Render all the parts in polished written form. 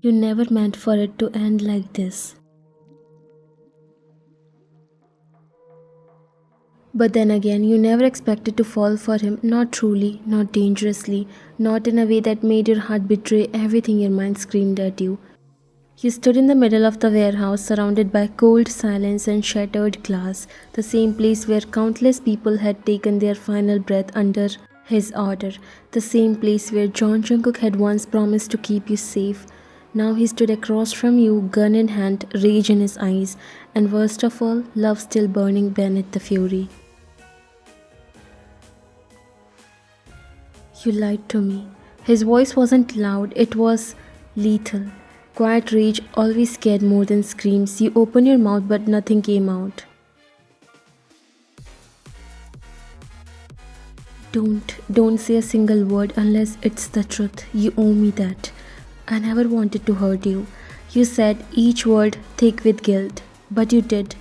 You never meant for it to end like this. But then again, you never expected to fall for him, not truly, not dangerously, not in a way that made your heart betray everything your mind screamed at you. You stood in the middle of the warehouse, surrounded by cold silence and shattered glass, the same place where countless people had taken their final breath under his order, the same place where John Jungkook had once promised to keep you safe. Now he stood across from you, gun in hand, rage in his eyes, and worst of all, love still burning beneath the fury. You lied to me. His voice wasn't loud, it was lethal. Quiet rage always scared more than screams. You opened your mouth, but nothing came out. Don't say a single word unless it's the truth. You owe me that. I never wanted to hurt you. You said each word thick with guilt. But you did.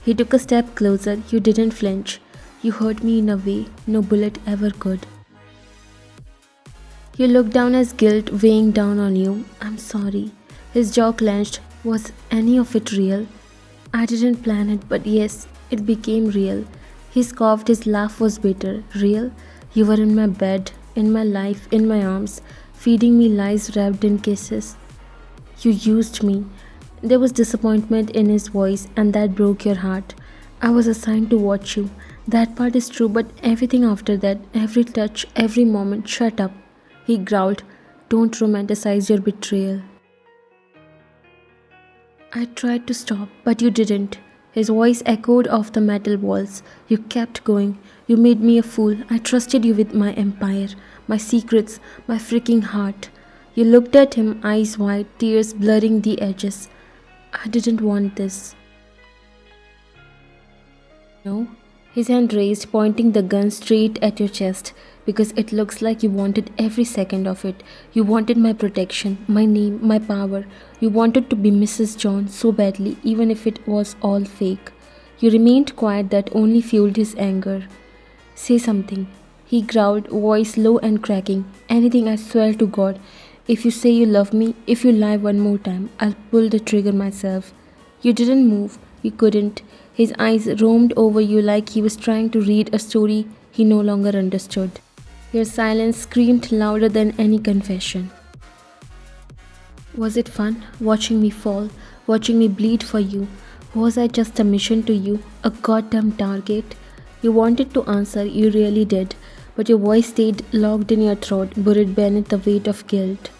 He took a step closer. You didn't flinch. You hurt me in a way no bullet ever could. You looked down as guilt weighing down on you. I'm sorry. His jaw clenched. Was any of it real? I didn't plan it, but yes, it became real. He scoffed, his laugh was bitter. Real? You were in my bed, in my life, in my arms, feeding me lies wrapped in kisses. You used me. There was disappointment in his voice, and that broke your heart. I was assigned to watch you. That part is true, but everything after that, every touch, every moment, shut up. He growled, don't romanticize your betrayal. I tried to stop, but you didn't. His voice echoed off the metal walls. You kept going. You made me a fool. I trusted you with my empire, my secrets, my freaking heart. You looked at him, eyes wide, tears blurring the edges. I didn't want this. No? His hand raised, pointing the gun straight at your chest, because it looks like you wanted every second of it. You wanted my protection, my name, my power. You wanted to be Mrs. John so badly, even if it was all fake. You remained quiet, that only fueled his anger. Say something. He growled, voice low and cracking. Anything, I swear to God. If you say you love me, if you lie one more time, I'll pull the trigger myself. You didn't move. You couldn't. His eyes roamed over you like he was trying to read a story he no longer understood. Your silence screamed louder than any confession. Was it fun, watching me fall, watching me bleed for you? Was I just a mission to you, a goddamn target? You wanted to answer, you really did, but your voice stayed locked in your throat, buried beneath the weight of guilt.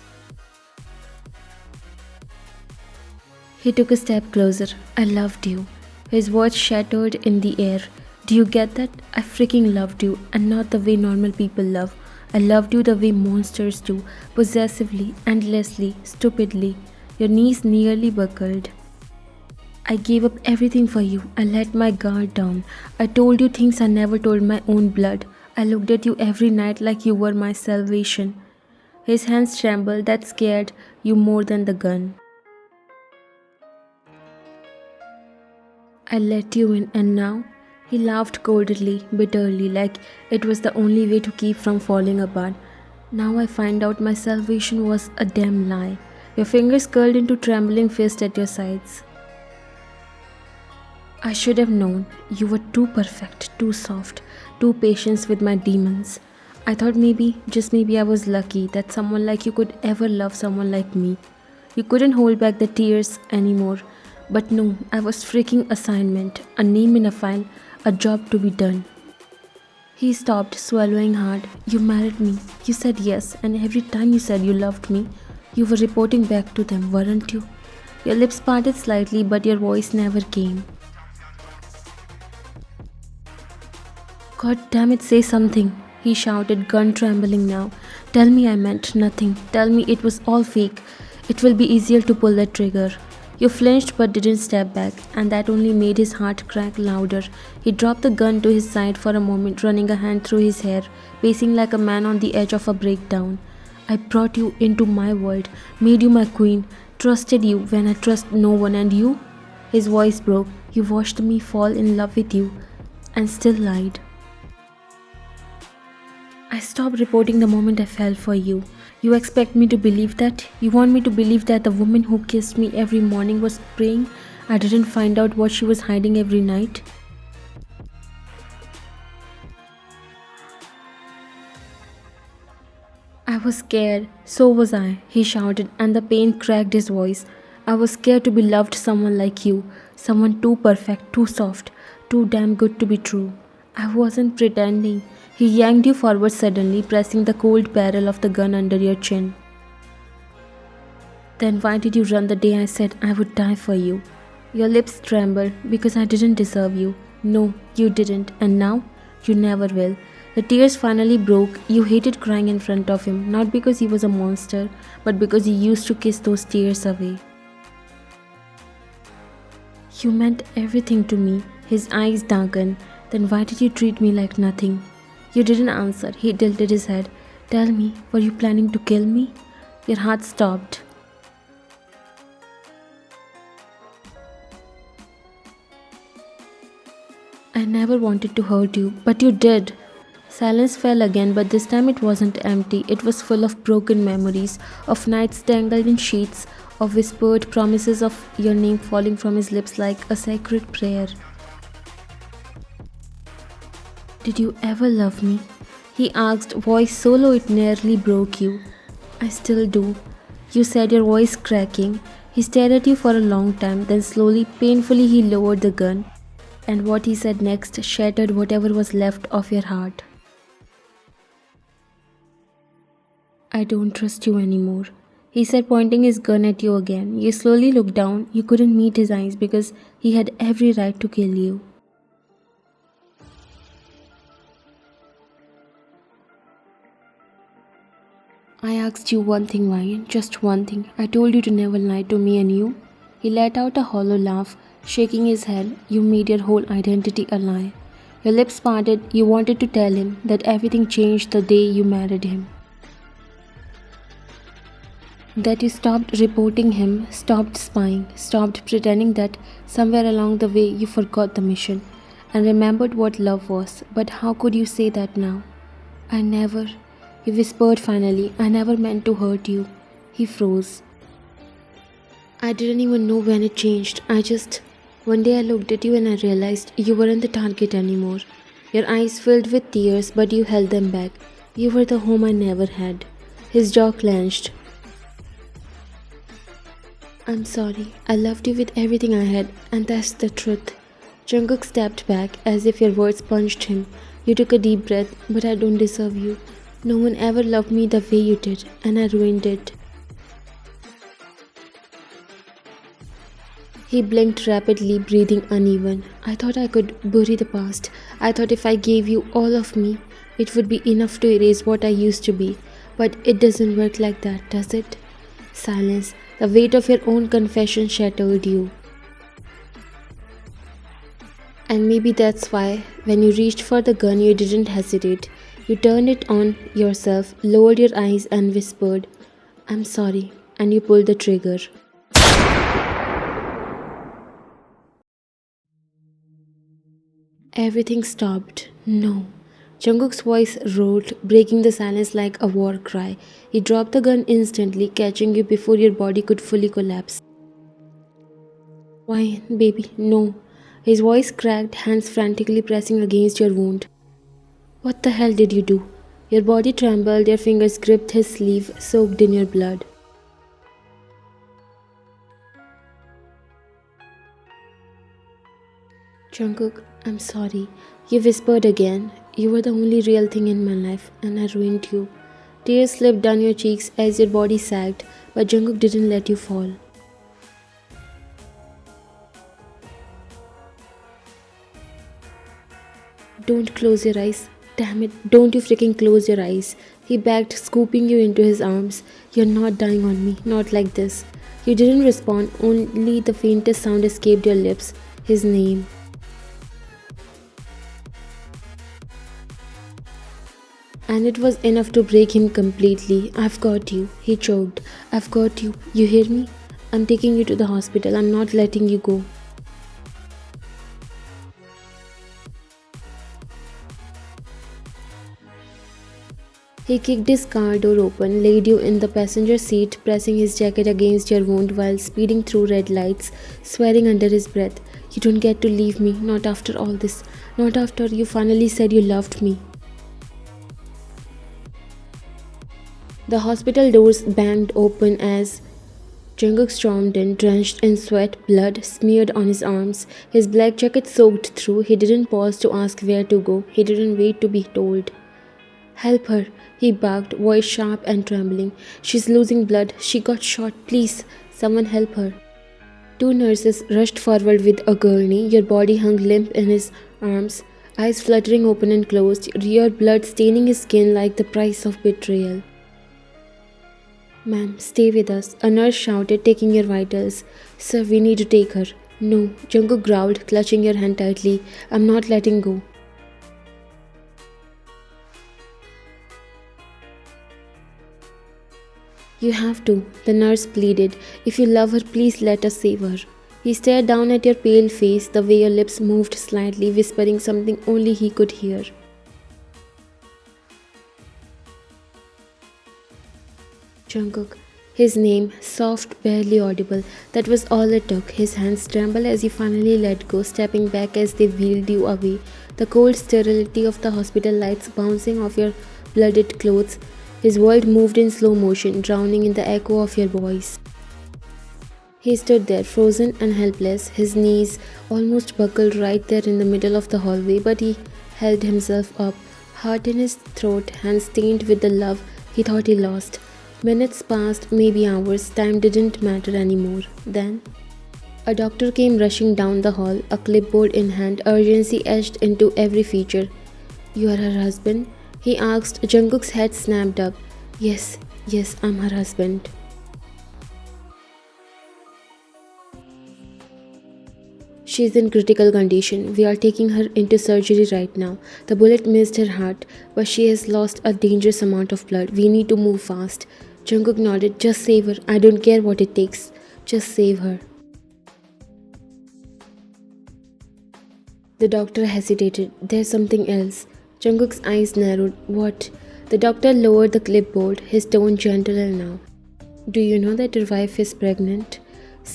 He took a step closer. I loved you. His words shattered in the air. Do you get that? I freaking loved you, and not the way normal people love. I loved you the way monsters do, possessively, endlessly, stupidly. Your knees nearly buckled. I gave up everything for you. I let my guard down. I told you things I never told my own blood. I looked at you every night like you were my salvation. His hands trembled, that scared you more than the gun. I let you in, and now? He laughed coldly, bitterly, like it was the only way to keep from falling apart. Now I find out my salvation was a damn lie. Your fingers curled into trembling fists at your sides. I should have known. You were too perfect, too soft, too patient with my demons. I thought maybe, just maybe I was lucky that someone like you could ever love someone like me. You couldn't hold back the tears anymore. But no, I was freaking assignment, a name in a file, a job to be done. He stopped, swallowing hard. You married me. You said yes, and every time you said you loved me, you were reporting back to them, weren't you? Your lips parted slightly, but your voice never came. God damn it, say something, he shouted, gun trembling now. Tell me I meant nothing. Tell me it was all fake. It will be easier to pull the trigger. You flinched but didn't step back, and that only made his heart crack louder. He dropped the gun to his side for a moment, running a hand through his hair, pacing like a man on the edge of a breakdown. I brought you into my world, made you my queen, trusted you when I trust no one, and you? His voice broke. You watched me fall in love with you, and still lied. I stopped reporting the moment I fell for you. You expect me to believe that? You want me to believe that the woman who kissed me every morning was praying I didn't find out what she was hiding every night? I was scared. So was I, he shouted, and the pain cracked his voice. I was scared to be loved someone like you, someone too perfect, too soft, too damn good to be true. I wasn't pretending. He yanked you forward suddenly, pressing the cold barrel of the gun under your chin. Then why did you run the day I said I would die for you? Your lips trembled because I didn't deserve you. No, you didn't, and now you never will. The tears finally broke. You hated crying in front of him, not because he was a monster, but because he used to kiss those tears away. You meant everything to me. His eyes darkened. Then why did you treat me like nothing? You didn't answer. He tilted his head. Tell me, were you planning to kill me? Your heart stopped. I never wanted to hurt you, but you did. Silence fell again, but this time it wasn't empty. It was full of broken memories, of nights tangled in sheets, of whispered promises of your name falling from his lips like a sacred prayer. Did you ever love me? He asked, voice so low it nearly broke you. I still do. You said, your voice cracking. He stared at you for a long time, then slowly, painfully, he lowered the gun. And what he said next shattered whatever was left of your heart. I don't trust you anymore, he said, pointing his gun at you again. You slowly looked down. You couldn't meet his eyes because he had every right to kill you. I asked you one thing, Ryan, just one thing. I told you to never lie to me and you. He let out a hollow laugh, shaking his head. You made your whole identity a lie. Your lips parted. You wanted to tell him that everything changed the day you married him. That you stopped reporting him, stopped spying, stopped pretending that somewhere along the way you forgot the mission and remembered what love was. But how could you say that now? I never, he whispered finally, I never meant to hurt you. He froze. I didn't even know when it changed. One day I looked at you and I realized you weren't the target anymore. Your eyes filled with tears, but you held them back. You were the home I never had. His jaw clenched. I'm sorry. I loved you with everything I had, and that's the truth. Jungkook stepped back as if your words punched him. You took a deep breath, but I don't deserve you. No one ever loved me the way you did, and I ruined it. He blinked rapidly, breathing uneven. I thought I could bury the past. I thought if I gave you all of me, it would be enough to erase what I used to be. But it doesn't work like that, does it? Silence. The weight of your own confession shattered you. And maybe that's why, when you reached for the gun, you didn't hesitate. You turned it on yourself, lowered your eyes, and whispered, I'm sorry, and you pulled the trigger. Everything stopped. No. Jungkook's voice roared, breaking the silence like a war cry. He dropped the gun instantly, catching you before your body could fully collapse. Why, baby, no. His voice cracked, hands frantically pressing against your wound. What the hell did you do? Your body trembled, your fingers gripped his sleeve, soaked in your blood. Jungkook, I'm sorry. You whispered again. You were the only real thing in my life, and I ruined you. Tears slipped down your cheeks as your body sagged, but Jungkook didn't let you fall. Don't close your eyes. Damn it, don't you freaking close your eyes. He begged, scooping you into his arms. You're not dying on me, not like this. You didn't respond, only the faintest sound escaped your lips. His name. And it was enough to break him completely. I've got you, he choked. I've got you. You hear me? I'm taking you to the hospital. I'm not letting you go. He kicked his car door open, laid you in the passenger seat, pressing his jacket against your wound while speeding through red lights, swearing under his breath, "You don't get to leave me, not after all this, not after you finally said you loved me." The hospital doors banged open as Jungkook stormed in, drenched in sweat, blood smeared on his arms, his black jacket soaked through. He didn't pause to ask where to go. He didn't wait to be told. "Help her," he barked, voice sharp and trembling. "She's losing blood. She got shot. Please, someone help her." Two nurses rushed forward with a gurney. Your body hung limp in his arms, eyes fluttering open and closed, your blood staining his skin like the price of betrayal. "Ma'am, stay with us," a nurse shouted, taking your vitals. "Sir, we need to take her." "No," Jungkook growled, clutching your hand tightly. "I'm not letting go." "You have to," the nurse pleaded. "If you love her, please let us save her." He stared down at your pale face, the way your lips moved slightly, whispering something only he could hear. Jungkook. His name, soft, barely audible. That was all it took. His hands trembled as he finally let go, stepping back as they wheeled you away. The cold sterility of the hospital lights bouncing off your blooded clothes. His world moved in slow motion, drowning in the echo of your voice. He stood there, frozen and helpless, his knees almost buckled right there in the middle of the hallway, but he held himself up, heart in his throat, hands stained with the love he thought he lost. Minutes passed, maybe hours, time didn't matter anymore. Then, a doctor came rushing down the hall, a clipboard in hand, urgency etched into every feature. "You are her husband?" he asked. Jungkook's head snapped up. Yes, yes, I'm her husband." "She's in critical condition. We are taking her into surgery right now. The bullet missed her heart, but she has lost a dangerous amount of blood. We need to move fast." Jungkook nodded. "Just save her. I don't care what it takes. Just save her." The doctor hesitated. "There's something else." Jungkook's eyes narrowed. "What?" The doctor lowered the clipboard, his tone gentler now. "Do you know that your wife is pregnant?"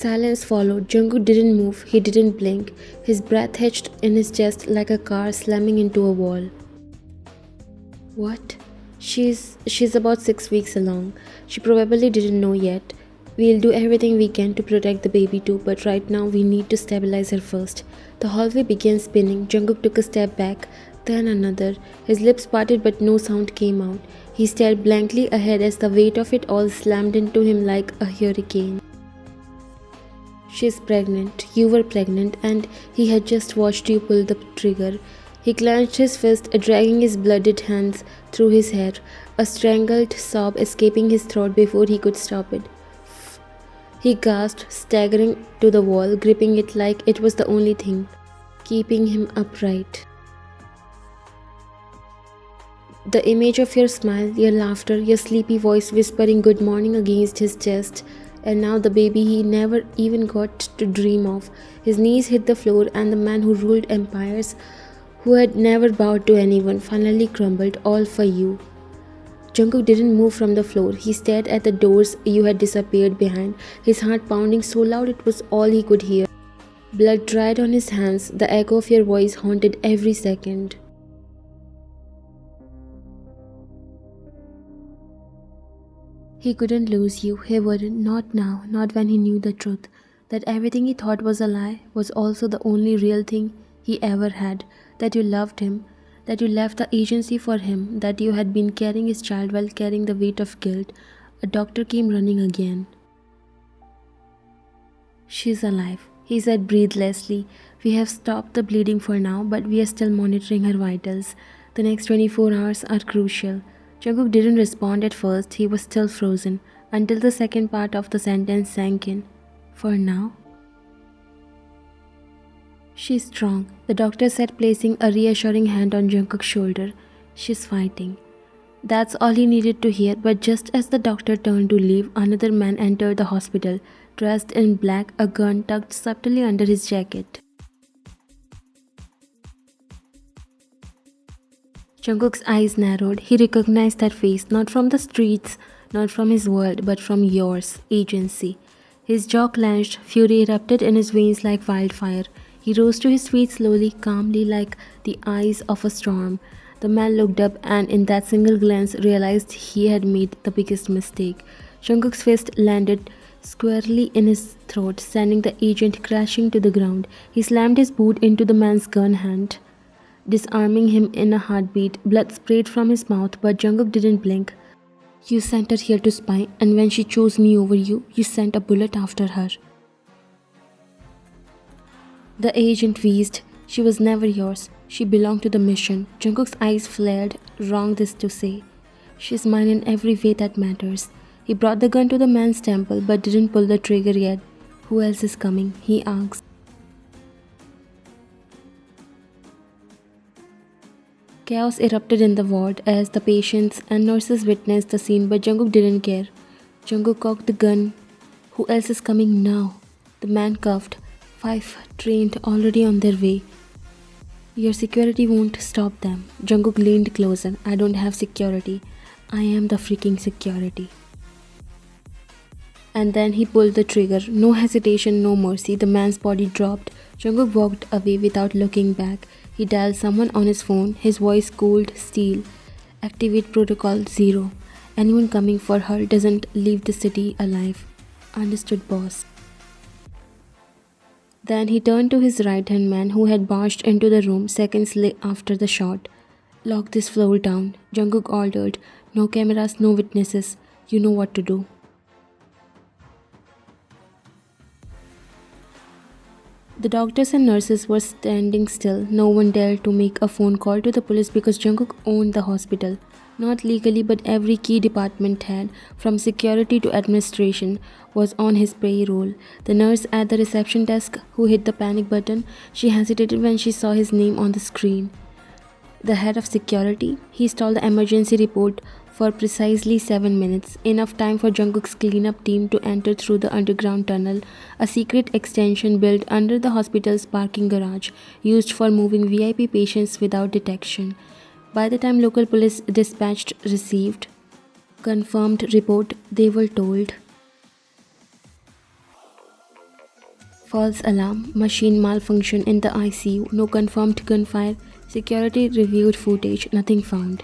Silence followed. Jungkook didn't move. He didn't blink. His breath hitched in his chest like a car slamming into a wall. "What?" She's about 6 weeks along. She probably didn't know yet. We'll do everything we can to protect the baby too, but right now we need to stabilize her first." The hallway began spinning. Jungkook took a step back, then another. His lips parted but no sound came out. He stared blankly ahead as the weight of it all slammed into him like a hurricane. "She's pregnant. You were pregnant, and he had just watched you pull the trigger." He clenched his fist, dragging his blooded hands through his hair, a strangled sob escaping his throat before he could stop it. He gasped, staggering to the wall, gripping it like it was the only thing keeping him upright. The image of your smile, your laughter, your sleepy voice whispering good morning against his chest, and now the baby he never even got to dream of. His knees hit the floor, and the man who ruled empires, who had never bowed to anyone, finally crumbled, all for you. Jungkook didn't move from the floor. He stared at the doors you had disappeared behind, his heart pounding so loud it was all he could hear. Blood dried on his hands, the echo of your voice haunted every second. He couldn't lose you, he wouldn't, not now, not when he knew the truth. That everything he thought was a lie was also the only real thing he ever had. That you loved him, that you left the agency for him, that you had been carrying his child while carrying the weight of guilt. A doctor came running again. "She's alive," he said breathlessly. "We have stopped the bleeding for now, but we are still monitoring her vitals. The next 24 hours are crucial." Jungkook didn't respond at first. He was still frozen, until the second part of the sentence sank in. "For now?" "She's strong," the doctor said, placing a reassuring hand on Jungkook's shoulder. "She's fighting." That's all he needed to hear, but just as the doctor turned to leave, another man entered the hospital, dressed in black, a gun tucked subtly under his jacket. Jungkook's eyes narrowed. He recognized that face, not from the streets, not from his world, but from yours, agency. His jaw clenched, fury erupted in his veins like wildfire. He rose to his feet slowly, calmly, like the eyes of a storm. The man looked up and, in that single glance, realized he had made the biggest mistake. Jungkook's fist landed squarely in his throat, sending the agent crashing to the ground. He slammed his boot into the man's gun hand, disarming him in a heartbeat. Blood sprayed from his mouth, but Jungkook didn't blink. You sent her here to spy, and when she chose me over you, you sent a bullet after her. The agent wheezed. She was never yours. She belonged to the mission. Jungkook's eyes flared. Wrong this to say. She's mine in every way that matters. He brought the gun to the man's temple but didn't pull the trigger yet. Who else is coming? He asked. Chaos erupted in the ward as the patients and nurses witnessed the scene, but Jungkook didn't care. Jungkook cocked the gun. Who else is coming now? The man coughed. 5 trained, already on their way. Your security won't stop them. Jungkook leaned closer. I don't have security. I am the freaking security. And then he pulled the trigger. No hesitation, no mercy. The man's body dropped. Jungkook walked away without looking back. He dialed someone on his phone. His voice cooled steel. Activate protocol 0. Anyone coming for her doesn't leave the city alive. Understood, boss. Then he turned to his right-hand man who had barged into the room seconds after the shot. Lock this floor down. Jungkook ordered. No cameras, no witnesses. You know what to do. The doctors and nurses were standing still. No one dared to make a phone call to the police because Jungkook owned the hospital. Not legally, but every key department had, from security to administration, was on his payroll. The nurse at the reception desk who hit the panic button, she hesitated when she saw his name on the screen. The head of security, he stalled the emergency report for precisely 7 minutes, enough time for Jungkook's cleanup team to enter through the underground tunnel, a secret extension built under the hospital's parking garage, used for moving VIP patients without detection. By the time local police dispatched received confirmed report, they were told false alarm, machine malfunction in the ICU, no confirmed gunfire, security reviewed footage, nothing found.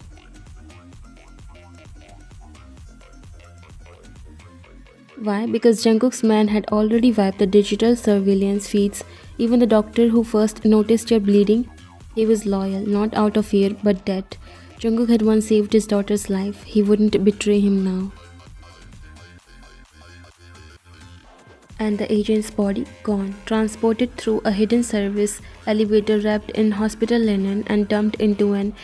Why? Because Jungkook's man had already wiped the digital surveillance feeds. Even the doctor who first noticed your bleeding, he was loyal, not out of fear, but dead. Jungkook had once saved his daughter's life. He wouldn't betray him now. And the agent's body gone, transported through a hidden service elevator wrapped in hospital linen and dumped into an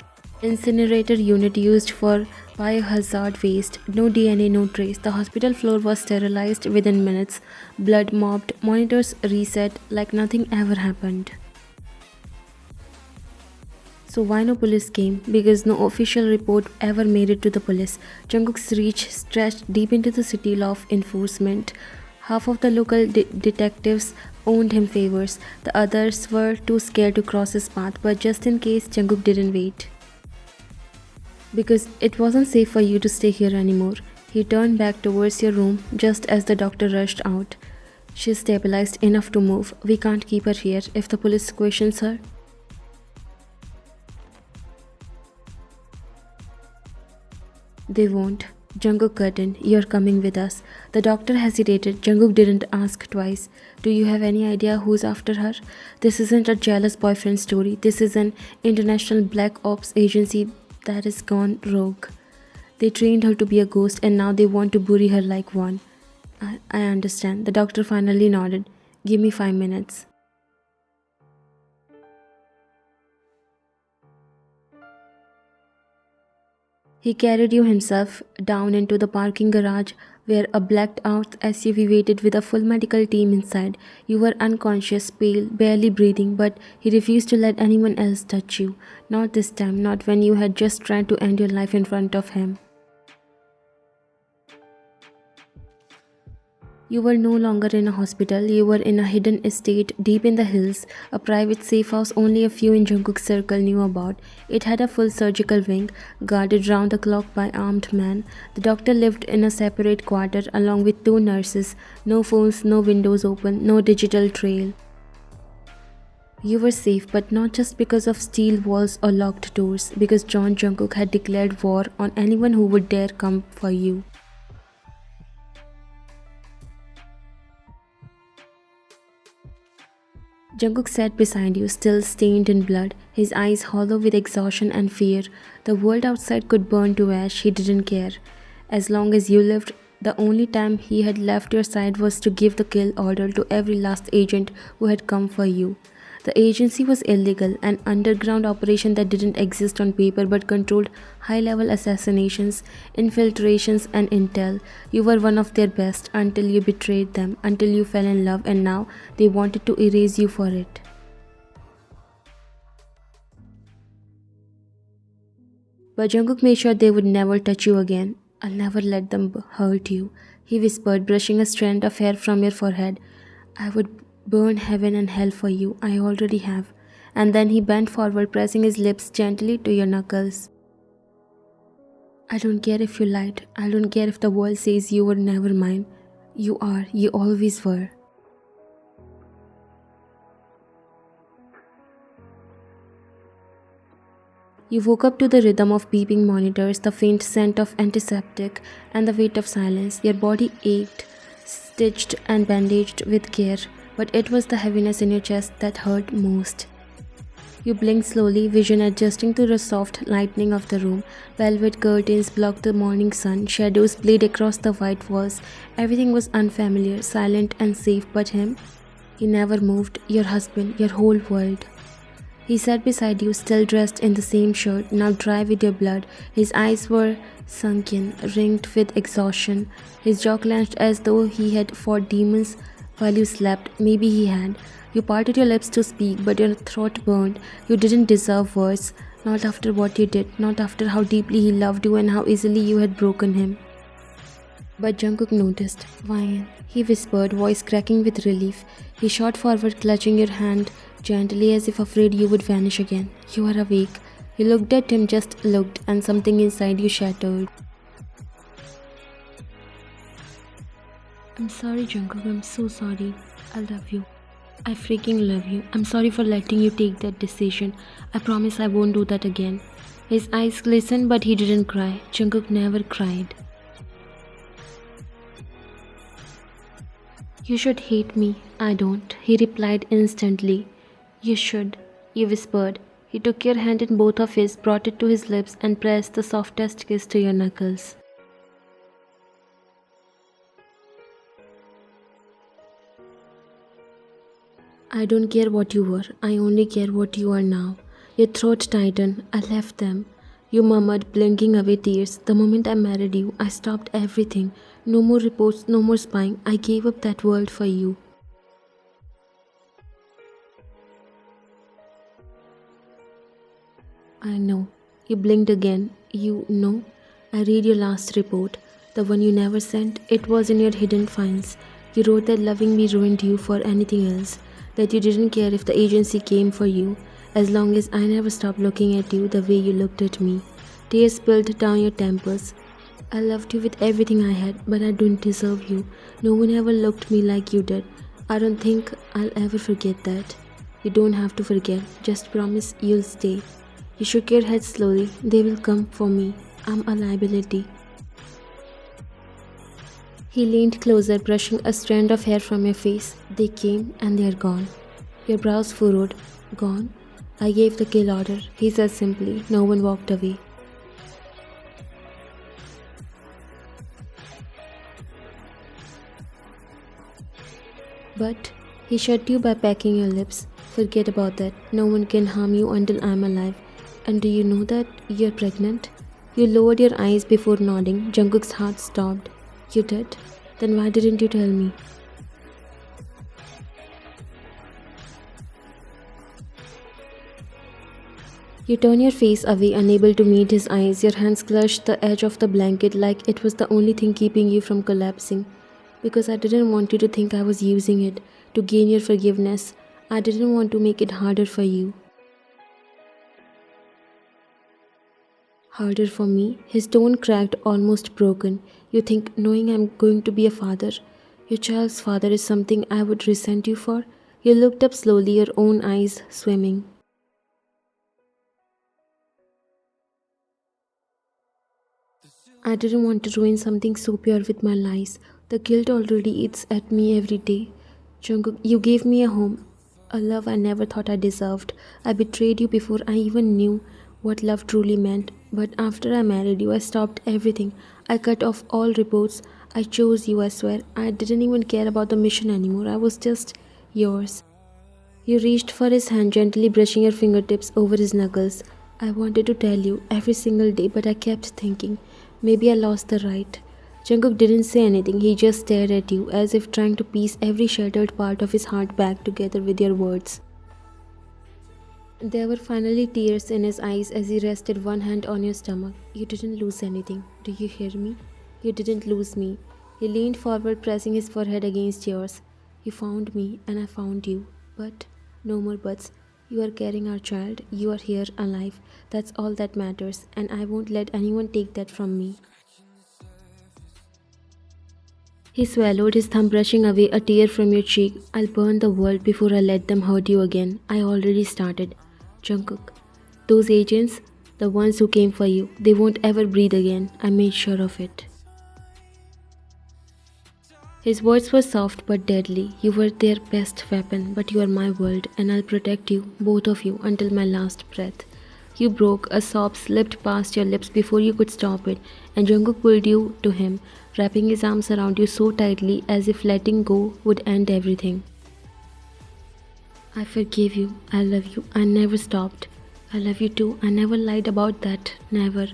incinerator unit used for biohazard waste. No DNA, no trace. The hospital floor was sterilized within minutes. Blood mopped, monitors reset like nothing ever happened. So why no police came? Because no official report ever made it to the police. Jungkook's reach stretched deep into the city law enforcement. Half of the local detectives owned him favors. The others were too scared to cross his path, but just in case, Jungkook didn't wait. Because it wasn't safe for you to stay here anymore. He turned back towards your room just as the doctor rushed out. She's stabilized enough to move. We can't keep her here if the police questions her. They won't. Jungkook cut in. You're coming with us. The doctor hesitated. Jungkook didn't ask twice. Do you have any idea who's after her? This isn't a jealous boyfriend story. This is an international black ops agency that has gone rogue. They trained her to be a ghost and now they want to bury her like one. I understand. The doctor finally nodded. Give me 5 minutes. He carried you himself down into the parking garage where a blacked out SUV waited with a full medical team inside. You were unconscious, pale, barely breathing, but he refused to let anyone else touch you. Not this time, not when you had just tried to end your life in front of him. You were no longer in a hospital, you were in a hidden estate deep in the hills, a private safe house only a few in Jungkook's circle knew about. It had a full surgical wing, guarded round the clock by armed men. The doctor lived in a separate quarter along with two nurses, no phones, no windows open, no digital trail. You were safe, but not just because of steel walls or locked doors, because John Jungkook had declared war on anyone who would dare come for you. Jungkook sat beside you, still stained in blood, his eyes hollow with exhaustion and fear. The world outside could burn to ash, he didn't care. As long as you lived, the only time he had left your side was to give the kill order to every last agent who had come for you. The agency was illegal, an underground operation that didn't exist on paper but controlled high level assassinations, infiltrations, and intel. You were one of their best until you betrayed them, until you fell in love, and now they wanted to erase you for it. But Jungkook made sure they would never touch you again. I'll never let them hurt you, he whispered, brushing a strand of hair from your forehead. I would burn heaven and hell for you, I already have. And then he bent forward, pressing his lips gently to your knuckles. I don't care if you lied. I don't care if the world says you were never mine. You are. You always were. You woke up to the rhythm of beeping monitors, the faint scent of antiseptic, and the weight of silence. Your body ached, stitched and bandaged with care, but it was the heaviness in your chest that hurt most. You blinked slowly, vision adjusting to the soft lighting of the room. Velvet curtains blocked the morning sun, shadows played across the white walls. Everything was unfamiliar, silent and safe, but him? He never moved, your husband, your whole world. He sat beside you, still dressed in the same shirt, now dry with your blood. His eyes were sunken, ringed with exhaustion. His jaw clenched as though he had fought demons while you slept. Maybe he had. You parted your lips to speak, but your throat burned. You didn't deserve words. Not after what you did, not after how deeply he loved you and how easily you had broken him. But Jungkook noticed. Why? He whispered, voice cracking with relief. He shot forward, clutching your hand gently as if afraid you would vanish again. You are awake. You looked at him, just looked, and something inside you shattered. I'm sorry, Jungkook. I'm so sorry. I love you. I freaking love you. I'm sorry for letting you take that decision. I promise I won't do that again. His eyes glistened, but he didn't cry. Jungkook never cried. You should hate me. I don't, he replied instantly. You should, you whispered. He took your hand in both of his, brought it to his lips, and pressed the softest kiss to your knuckles. I don't care what you were, I only care what you are now. Your throat tightened. I left them. You murmured, blinking away tears. The moment I married you, I stopped everything. No more reports, no more spying. I gave up that world for you. I know. You blinked again. You know. I read your last report. The one you never sent. It was in your hidden files. You wrote that loving me ruined you for anything else. That you didn't care if the agency came for you, as long as I never stopped looking at you the way you looked at me. Tears spilled down your temples. I loved you with everything I had, but I don't deserve you. No one ever looked me like you did. I don't think I'll ever forget that. You don't have to forget. Just promise you'll stay. You shook your head slowly. They will come for me. I'm a liability. He leaned closer, brushing a strand of hair from your face. They came and they're gone. Your brows furrowed. Gone? I gave the kill order, he said simply. No one walked away. But he shut you by packing your lips. Forget about that. No one can harm you until I'm alive. And do you know that you're pregnant? You lowered your eyes before nodding. Jungkook's heart stopped. You did? Then why didn't you tell me? You turn your face away, unable to meet his eyes. Your hands clutched the edge of the blanket like it was the only thing keeping you from collapsing. because I didn't want you to think I was using it to gain your forgiveness. I didn't want to make it harder for you. Harder for me? His tone cracked, almost broken. You think knowing I'm going to be a father, your child's father, is something I would resent you for? You looked up slowly, your own eyes swimming. I didn't want to ruin something so pure with my lies. The guilt already eats at me every day. Jungkook, you gave me a home, a love I never thought I deserved. I betrayed you before I even knew what love truly meant. But after I married you, I stopped everything. I cut off all reports. I chose you, I swear. I didn't even care about the mission anymore. I was just yours. You reached for his hand, gently brushing your fingertips over his knuckles. I wanted to tell you every single day, but I kept thinking, maybe I lost the right. Jungkook didn't say anything, he just stared at you, as if trying to piece every shattered part of his heart back together with your words. There were finally tears in his eyes as he rested one hand on your stomach. You didn't lose anything. Do you hear me? You didn't lose me. He leaned forward, pressing his forehead against yours. You found me, and I found you. But no more buts. You are carrying our child. You are here, alive. That's all that matters, and I won't let anyone take that from me. He swallowed, his thumb brushing away a tear from your cheek. I'll burn the world before I let them hurt you again. I already started. Jungkook. Those agents, the ones who came for you, they won't ever breathe again. I made sure of it. His words were soft but deadly. You were their best weapon, but you are my world, and I'll protect you, both of you, until my last breath. You broke, a sob slipped past your lips before you could stop it, and Jungkook pulled you to him, wrapping his arms around you so tightly as if letting go would end everything. I forgive you. I love you. I never stopped. I love you too. I never lied about that. Never.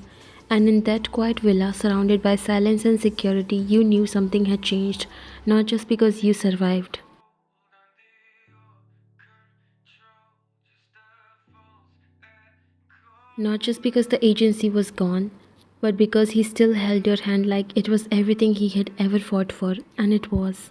And in that quiet villa, surrounded by silence and security, you knew something had changed, not just because you survived. Not just because the agency was gone, but because he still held your hand like it was everything he had ever fought for, and it was.